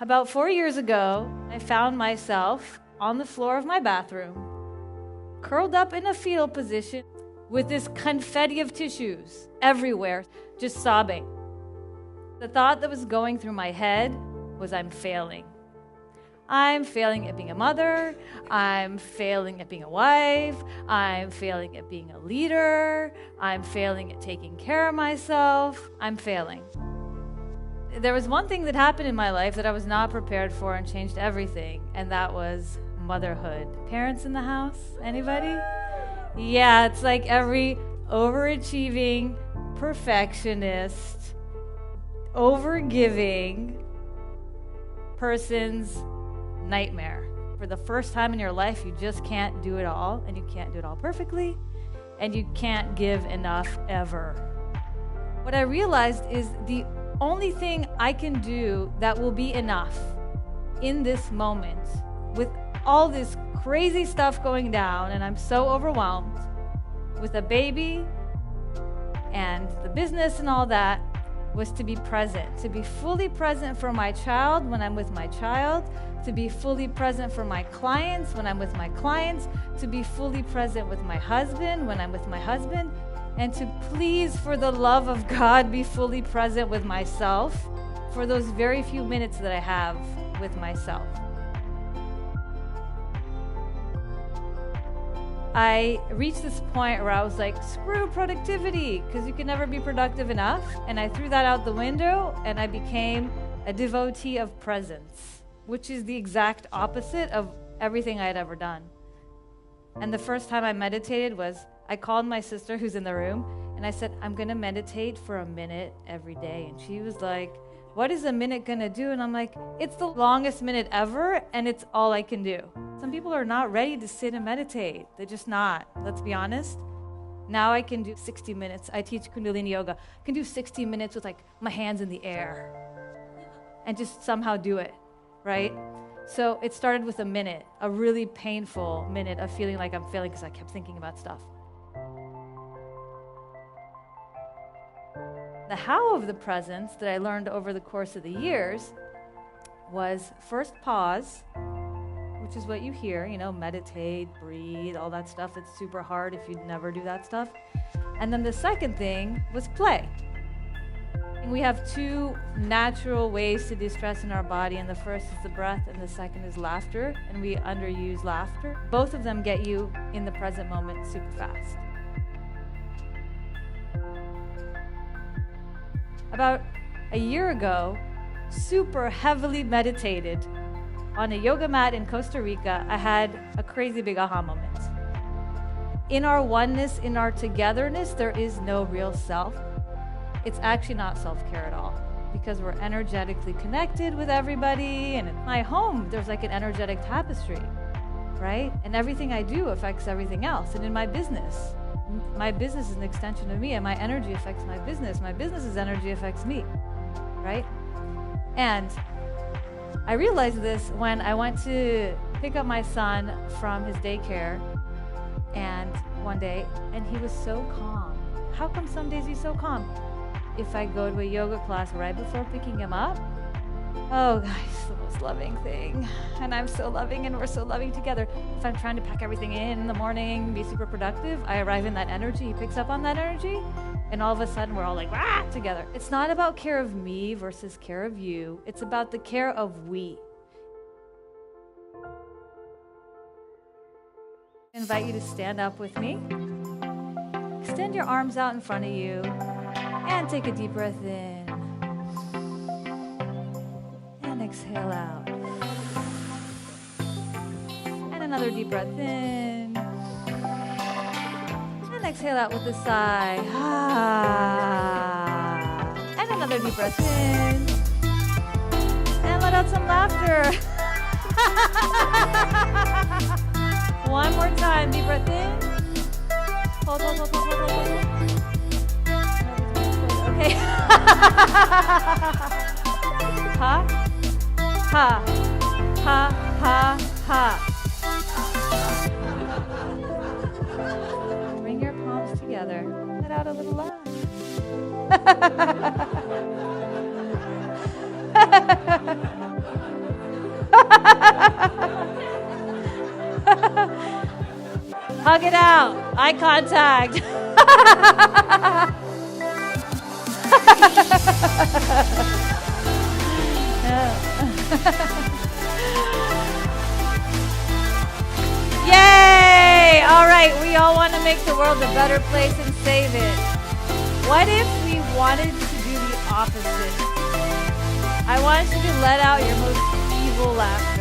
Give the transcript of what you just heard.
About 4 years ago, I found myself on the floor of my bathroom, curled up in a fetal position with this confetti of tissues everywhere, just sobbing. The thought that was going through my head was, I'm failing. I'm failing at being a mother. I'm failing at being a wife. I'm failing at being a leader. I'm failing at taking care of myself. I'm failing. There was one thing that happened in my life that I was not prepared for and changed everything, and that was motherhood. Parents in the house? Anybody? Yeah, it's like every overachieving, perfectionist, overgiving person's nightmare. For the first time in your life, you just can't do it all, and you can't do it all perfectly, and you can't give enough ever. What I realized is the only thing I can do that will be enough in this moment, with all this crazy stuff going down, and I'm so overwhelmed with a baby and the business and all that, was to be present, to be fully present for my child when I'm with my child, to be fully present for my clients when I'm with my clients, to be fully present with my husband when I'm with my husband, and to please, for the love of God, be fully present with myself for those very few minutes that I have with myself. I reached this point where I was like, screw productivity, because you can never be productive enough. And I threw that out the window, and I became a devotee of presence, which is the exact opposite of everything I had ever done. And the first time I meditated was, I called my sister who's in the room, and I said, I'm going to meditate for a minute every day. And she was like, what is a minute going to do? And I'm like, it's the longest minute ever, and it's all I can do. Some people are not ready to sit and meditate. They're just not. Let's be honest. Now I can do 60 minutes. I teach Kundalini Yoga. I can do 60 minutes with like my hands in the air and just somehow do it, right? So it started with a minute, a really painful minute of feeling like I'm failing because I kept thinking about stuff. The how of the presence that I learned over the course of the years was first pause, which is what you hear, meditate, breathe, all that stuff. It's super hard if you never do that stuff. And then the second thing was play. And we have two natural ways to de-stress in our body, and the first is the breath, and the second is laughter, and we underuse laughter. Both of them get you in the present moment super fast. About a year ago, super heavily meditated on a yoga mat in Costa Rica, I had a crazy big aha moment. In our oneness, in our togetherness, there is no real self. It's actually not self-care at all, because we're energetically connected with everybody, and in my home, there's like an energetic tapestry, right? And everything I do affects everything else. And in my business is an extension of me, and my energy affects my business. My business's energy affects me, right? And I realized this when I went to pick up my son from his daycare, and one day, and he was so calm. How come some days he's so calm? If I go to a yoga class right before picking him up, oh guys, the most loving thing. And I'm so loving, and we're so loving together. If I'm trying to pack everything in the morning, be super productive, I arrive in that energy, he picks up on that energy, and all of a sudden we're all like, rah, together. It's not about care of me versus care of you. It's about the care of we. I invite you to stand up with me. Extend your arms out in front of you, and take a deep breath in. And exhale out. And another deep breath in. And exhale out with a sigh. Ah. And another deep breath in. And let out some laughter. One more time. Deep breath in. Hold. Okay. Ha. Ha. Ha. Ha. Ha. Bring your palms together. Let out a little laugh. Hug it out. Eye contact. Yay! All right, we all want to make the world a better place and save it. What if we wanted to do the opposite? I want you to let out your most evil laughter.